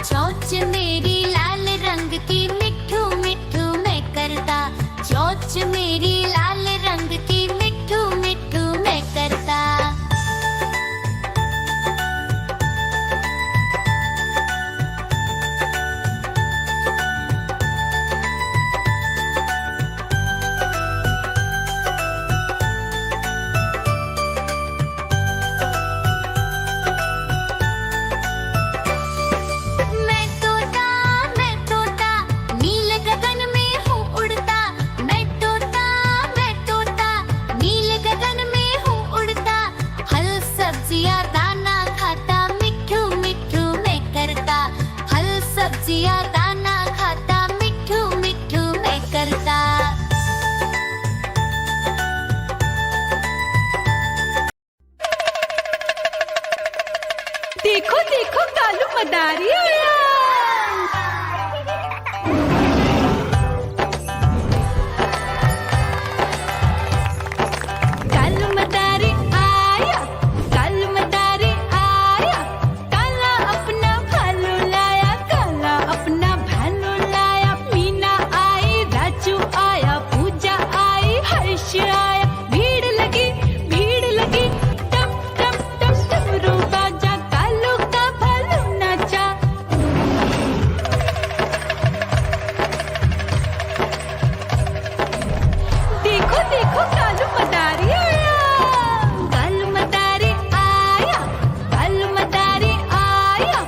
चोंच मेरी लाल रंग की मिट्ठू मिट्ठू मैं करता, चोंच मेरी लाल रंग की मिट्ठू मिट्ठू मैं करता। दाना खाता मिट्ठू मिट्ठू मैं करता। देखो देखो कालू मदारी आया। कालू मदारी आया, कालू मदारी आया, काला अपना भालू लाया, काला अपना भालू लाया। मीना आई, राजू आया, पूजा आई, हर्ष आया। भीड़ लगी टम टम टम डमरू बाजा, कालू का भालू नाचा। देखो देखो कालू मदारी आया, कालू मदारी आया, कालू मदारी आया,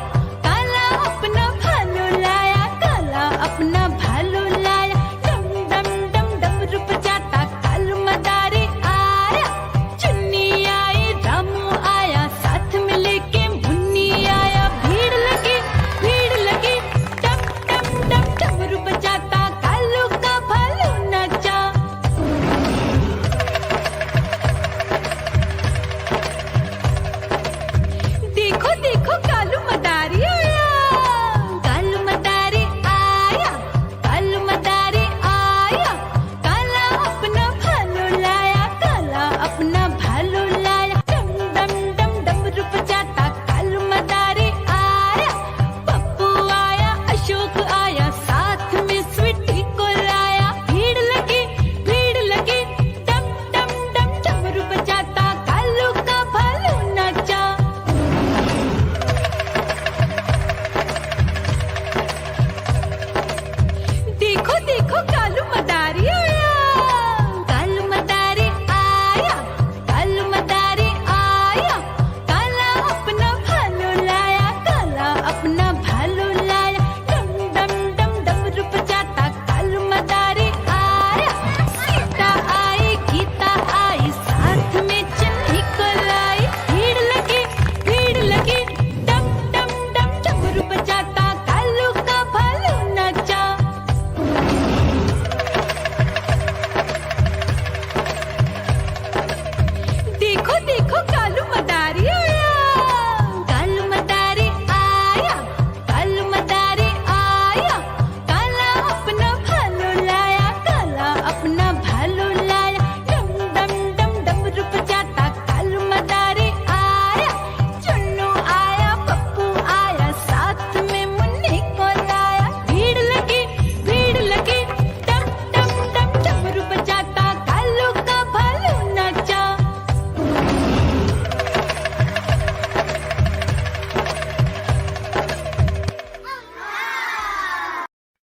काला अपना भालू लाया, काला अपना भालू लाया। डम डम डम डमरू बजाता कालू मदारी आया। चुन्नी आई, रामू आया, साथ में लेके मुन्नी आया। भीड़ लगी टम टम टम डमरू बजाता कालू का भालू नाचा। देखो देखो कालू मदारी आया, कालू मदारी आया, कालू मदारी आया, काला अपना भालू लाया, काला अपना भालू लाया। डम डम डम डमरू बजाता कालू मदारी आया। पप्पू आया, अशोक आया, साथ में स्वीटी को लाया। भीड़ लगी टम टम टम डमरू बजाता कालू का भालू नाचा। देखो देखो कालू मदारी आया, कालू मदारी आया, कालू मदारी आया, काला अपना भालू लाया, काला अपना भालू लाया। डम डम डम डमरू बजाता कालू मदारी आया। सीता आई, गीता आई, साथ में चन्नी को लाई। भीड़ लगी टम टम टम डमरू बजाता कालू का भालू नाचा। देखो देखो कालू मदारी आया, कालू मदारी आया, कालू मदारी आया, काला अपना भालू लाया, काला अपना भालू लाया। डम डम डम डमरू बजाता कालू मदारी आया। चुन्नू आया, पप्पू आया, साथ में मुन्नी को लाया। भीड़ लगी टम टम टम डमरू बजाता कालू का भालू नाचा।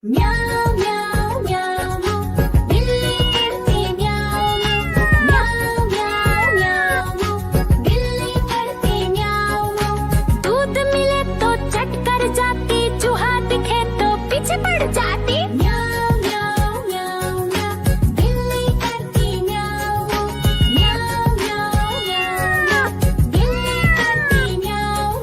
म्याऊ म्याऊ म्याऊ, बिल्ली करती म्याऊ म्याऊ म्याऊ म्याऊ, बिल्ली करती म्याऊ। दूध मिले तो चट कर जाती, चूहा दिखे तो पीछे पड़ जाती। म्याऊ म्याऊ म्याऊ म्याऊ, बिल्ली करती म्याऊ म्याऊ म्याऊ म्याऊ, बिल्ली करती म्याऊ।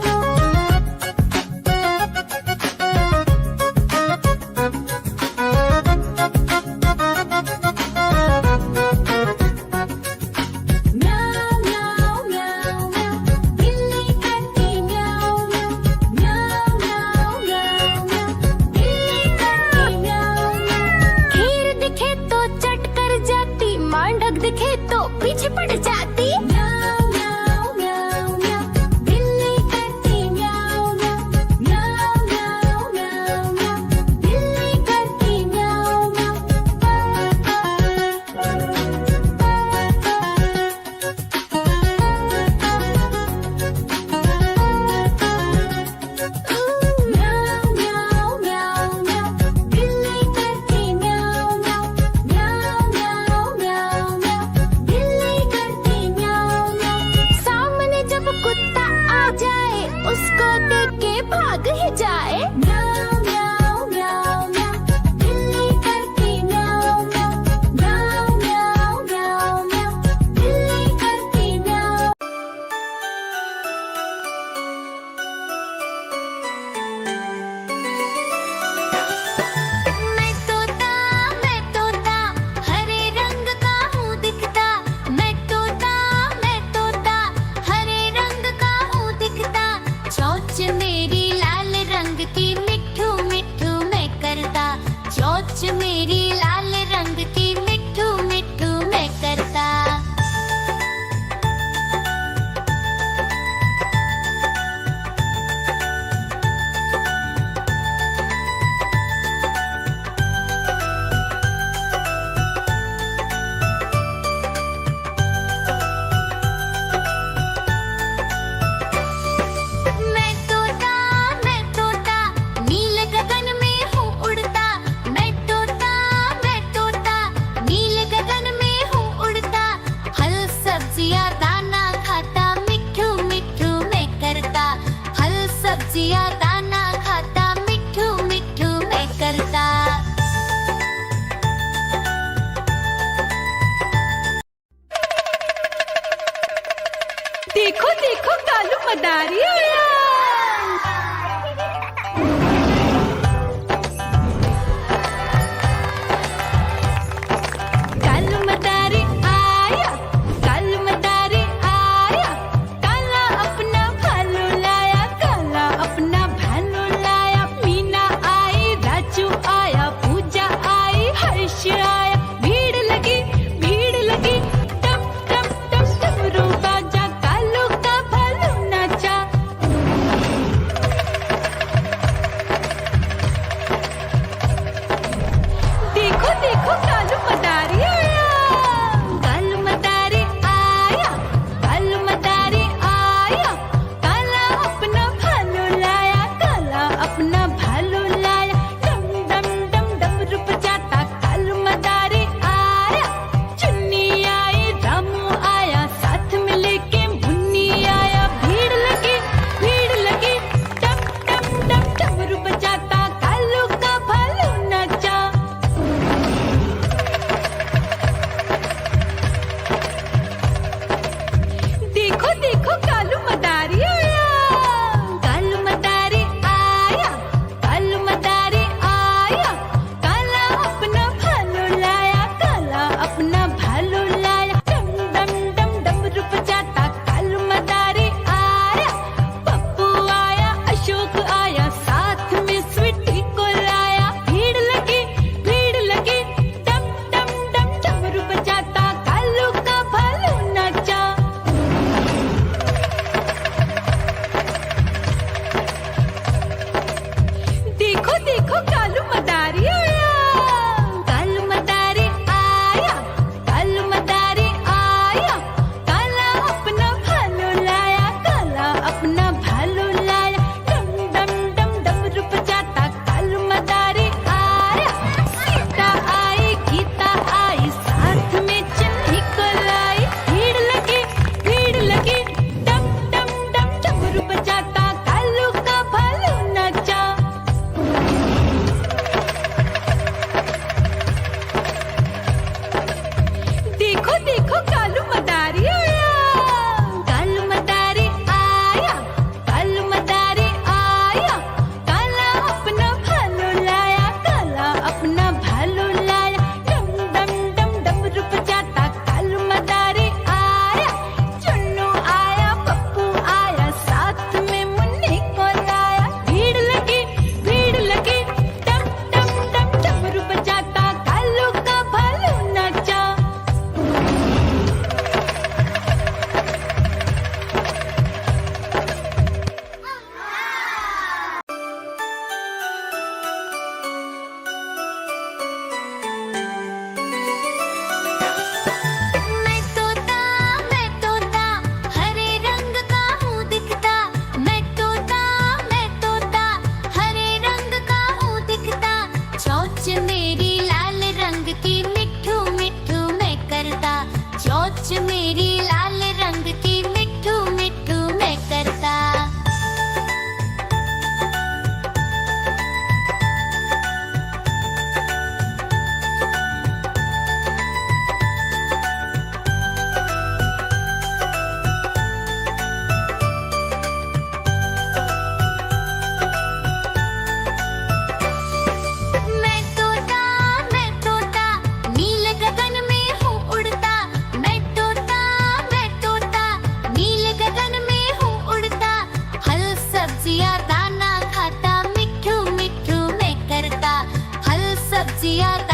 खुशियाँ